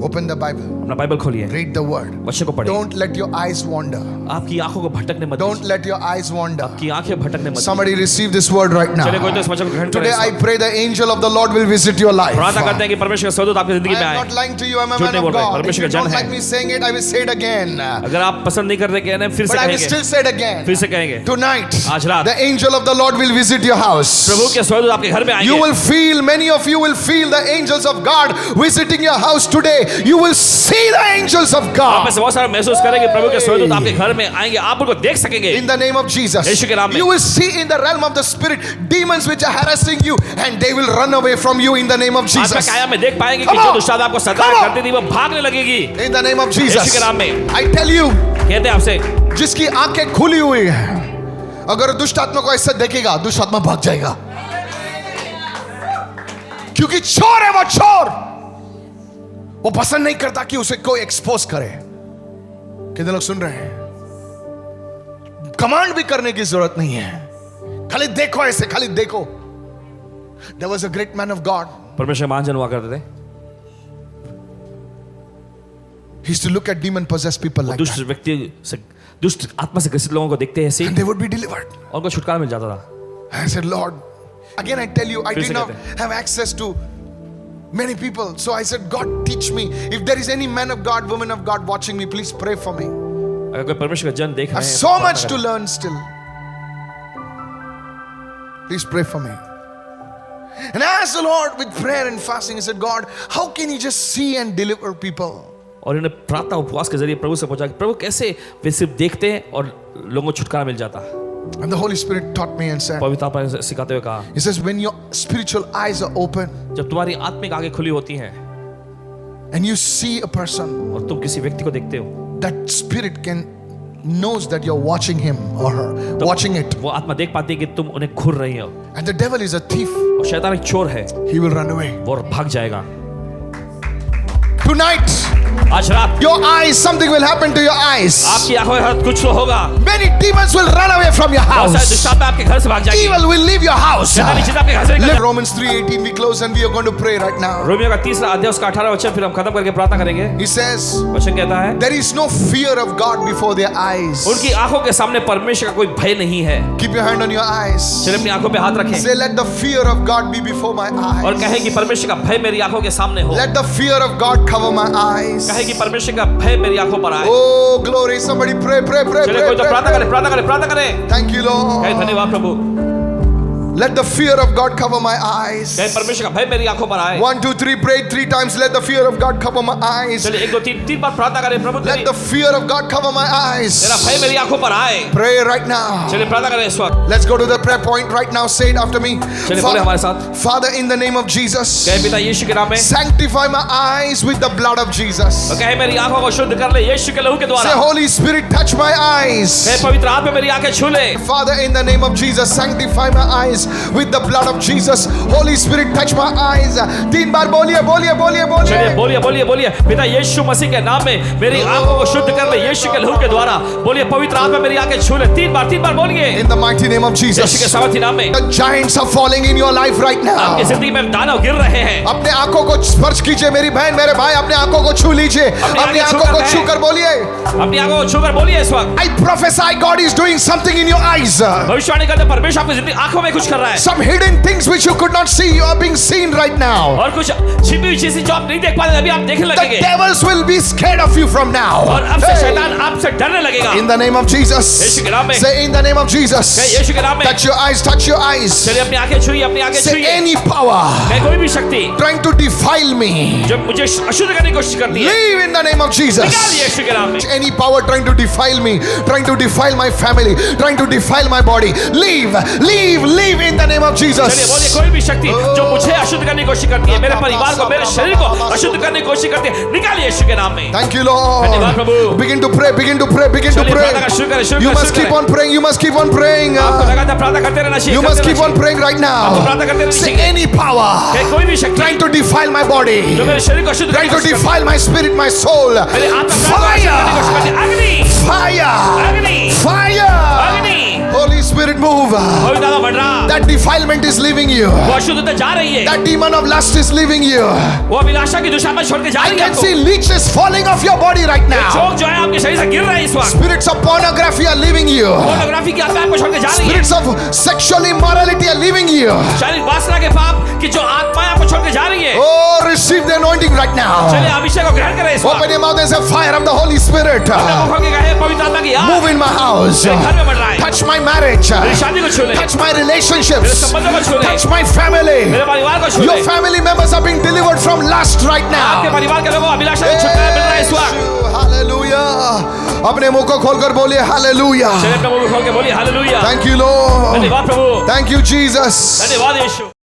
Open the Bible. अपना बाइबल खोलिए, Read the word. वचन को पढ़िए। Don't let your eyes wander. आपकी आंखों को भटकने मत Don't दीजिए। let your eyes wander. आपकी आंखें भटकने मत Somebody receive this word right दीजिए। चलिए now. कोई तो इस वचन को ग्रहण Today करें। I pray the angel of the Lord will visit your life. प्रार्थना करते हैं कि परमेश्वर का स्वर्गदूत आपकी जिंदगी I में am आए। not lying to you. I'm a झूठ man नहीं of बोल रहे, God. If परमेश्वर you का जन don't है। like me saying it, I will say it again. अगर आप पसंद नहीं कर रहे कहने फिर से But I will कहेंगे, still say it again. फिर से कहेंगे। Tonight, आज रात the angel of the Lord will visit your house. प्रभु के स्वर्गदूत आपके घर में You आएंगे। will feel, many of you will feel the angels of God visiting your house today. You will see the angels of आप God. में से बहुत सारा महसूस करेंगे प्रभु के स्वर्गदूत आपके घर में आएंगे, आप उनको देख सकेंगे। In the name of Jesus, यीशु के नाम में। you will see in the realm of the spirit demons which are harassing you, and they will run away from you in the name of आत्मा Jesus. काया में देख पाएंगे कि Come जो on! दुष्ट आपको सताया Come on! करती थी वो भागने लगेगी। In the name of Yeshu Jesus, के नाम में I tell you, कहते हैं आपसे, जिसकी आंखें खुली हुई है, अगर दुष्ट आत्मा को ऐसा देखेगा, दुष्ट आत्मा भाग जाएगा, क्योंकि चोर है वो चोर। वो पसंद नहीं करता कि उसे कोई एक्सपोज करे। कितने लोग सुन रहे हैं? कमांड भी करने की जरूरत नहीं है, खाली देखो, ऐसे खाली देखो। There was a great man of God. परमेश्वर महान जन हुआ करते थे, He used to look at demon possessed people like दुष्ट that, व्यक्ति से, दुष्ट आत्मा से ग्रसित लोगों को देखते हैं ऐसे ही, and they would be delivered. और उनको छुटकारा मिल जाता था। I said, Lord, again I tell you, I फिर did से not कहते have access to many people. So I said, God, teach me. If there is any man of God, woman of God watching me, please pray for me. अगर कोई परमेश्वर का जन देख I have रहे हैं, so तो much प्रार्थना to करें। learn still. Please pray for me. And I asked the Lord with prayer and fasting, I said, God, how can you just see and deliver people? और इन्हें प्रार्थना उपवास के जरिए प्रभु से पूछा कि प्रभु कैसे वे सिर्फ देखते हैं और लोगों को छुटकारा मिल जाता। And the Holy Spirit taught me and said, पवित्र आत्मा ने सिखाते हुए कहा, He says, when your spiritual eyes are open जब तुम्हारी आत्मिक आंखें खुली होती हैं and you see a person, और तुम किसी व्यक्ति को देखते हो, that spirit knows that you're watching him or her, watching it. वो आत्मा देख पाती है कि तुम उन्हें घूर रही हो। And the devil is a thief. और शैतान एक चोर है, He will run away. वो भाग जाएगा। Tonight, आज रात your eyes, something will happen to your eyes. आपकी आंखों में कुछ तो होगा। Many demons will run away from your बहुत सारे house. दुष्टात्मा आपके घर से भाग जाएंगे। Evil will leave your house. शैतानी चीज़ आपके घर से निकल Let जाएगी। Romans 3:18 we close and we are going to pray right now. Romeo का 3 अध्याय उसका 18 वचन फिर हम खत्म करके प्रार्थना करेंगे। He says, वचन कहता है, there is no fear of God before their eyes. उनकी आंखों के सामने परमेश्वर का कोई भय नहीं है। Keep your hand on your eyes. चलिए अपनी आंखों पे हाथ रखें Say, let the fear of God be before my और eyes. कहें कि परमेश्वर का भय मेरी आंखों के सामने हो। Let the fear of God cover my eyes. कहें कि परमेश्वर का भय मेरी आंखों पर आए। Oh, glory. Somebody pray, pray, pray, चलिए pray, कोई तो pray, प्रार्थना pray. करे, प्रार्थना करे, प्रार्थना करे। Thank you, कहें Lord. धन्यवाद प्रभु। Let the fear of God cover my eyes. कहें परमेश्वर का भय मेरी आंखों पर आए। 1, 2, 3, pray 3 times. Let the fear of God cover my eyes. चलिए 1 2 3 3 बार प्रार्थना करें प्रभु Let the fear of God cover my eyes. तेरा भय मेरी आंखों पर आए। Pray right now. चलिए प्रार्थना करें इस वक्त। Let's go to the prayer point right now. Say it after me. चलिए बोले हमारे साथ। Father, in the name of Jesus, कहें पिता यीशु के नाम में। sanctify my eyes with the blood of Jesus. और कहें मेरी आंखों को शुद्ध कर ले यीशु के लहू के Say, द्वारा। Holy Spirit, touch my eyes. कहें पवित्र आत्मा मेरी आंखें छू ले। Father, in the name of Jesus, sanctify my eyes with the blood of Jesus. Holy Spirit, touch my eyes. 3 बार बोलिए, बोलिए, बोलिए, चलिए बोलिए. बोलिए बोलिए बोलिए पिता यीशु मसीह के नाम में मेरी आंखों को शुद्ध कर ले यीशु के लहू के द्वारा। बोलिए पवित्र आत्मा मेरी आंखें छू ले। 3 बार बोलिए In the mighty name of यीशु के Jesus. सामर्थी नाम में। The giants are falling in your life right now. आपकी जिंदगी में दानव गिर रहे हैं। अपने आंखों को स्पर्श कीजिए, मेरी बहन, मेरे भाई, अपने आंखों को छू लीजिए। अपनी आंखों को छूकर बोलिए, अपनी आंखों को छूकर बोलिए इस वक्त। I prophesy God is doing something in your eyes. भविष्यवाणी करते परमेश्वर आपकी जिंदगी आंखों में कुछ कर रहा है। Some hidden things which you could not see, you are being seen right now. और कुछ छिपी हुई चीजें जो आप नहीं देख पाते अभी आप देखने The लगेंगे। devils will be scared of you from now. और अब से Hey. शैतान आपसे डरने लगेगा। In the name of Jesus. यीशु के नाम में। Say, in the name of Jesus. कहें यीशु के नाम में। Touch your eyes, touch your eyes. चलिए अपनी आंखें छुइए, अपनी आंखें Say, छुइए। any power कहें कोई भी शक्ति trying to defile me, जो मुझे अशुद्ध करने की कोशिश करती है, leave in the name of Jesus. निकालिए यीशु के नाम में। Any power trying to defile me, trying to defile my family, trying to defile my body, leave, leave, leave in the name of चलिए बोलिए Jesus. कोई भी शक्ति जो मुझे अशुद्ध करने की कोशिश करती है, मेरे परिवार को, मेरे शरीर को अशुद्ध करने की कोशिश करती है, निकालिए यीशु के नाम में। Thank you, धन्यवाद Lord. Prabhu. Begin to pray, begin to pray, begin to चलिए प्रार्थना pray. का शुरू करें, शुरू You करें, must शुरू keep करें। on praying, you must keep on praying. आपको लगातार प्रार्थना करते रहना चाहिए। You must करते keep रहना on praying right आपको प्रार्थना करते now. रहना Say, चाहिए। any power कहें कोई भी शक्ति trying to defile my body, जो मेरे शरीर को अशुद्ध करने trying की to कोशिश करती defile my spirit, my soul, है, मेरे आत्मा प्राण को अशुद्ध करने की कोशिश करती है, अग्नि fire, अग्नि fire. अग्नि Holy Spirit, move. पवित्र आत्मा बढ़ रहा, That defilement is leaving you. वो अशुद्धता जा रही है, That demon of lust is leaving you. वो अभिलाषा की दुष्टा में छोड़ के जा I रही है can आपको। see leeches falling off your body right now. चोक जो है आपके शरीर से गिर रहा है इस वक्त। Spirits of pornography are leaving you. Pornography की आत्मा आपको छोड़ के जा रही है। Spirits of sexual immorality are leaving you. शारीरिक वासना के पाप की जो आत्माएं आपको छोड़ के जा रही है, Oh, receive the anointing right चलिए now. अभिषेक को ग्रहण करें इस Open वक्त। your mouth and say, fire of the Holy Spirit. अपने मुखों के कहे पवित्र आत्मा की आग Move in my house. मेरे घर में बढ़ रहा है। Touch my marriage. मेरी शादी को छू ले, Touch my मेरे relationships. संबंधों को छू ले, Touch my family. मेरे परिवार को छू ले। Your family members are being delivered from lust right आपके now. परिवार के लोगों को अभिलाषा से छुटकारा मिल रहा है इस वक्त। Hallelujah. अपने मुंह को खोलकर बोलिए हालेलुया. चलिए अपने मुंह खोल के बोलिए हालेलुया। Thank you, Lord. धन्यवाद प्रभु, Thank you, Jesus. धन्यवाद यीशु।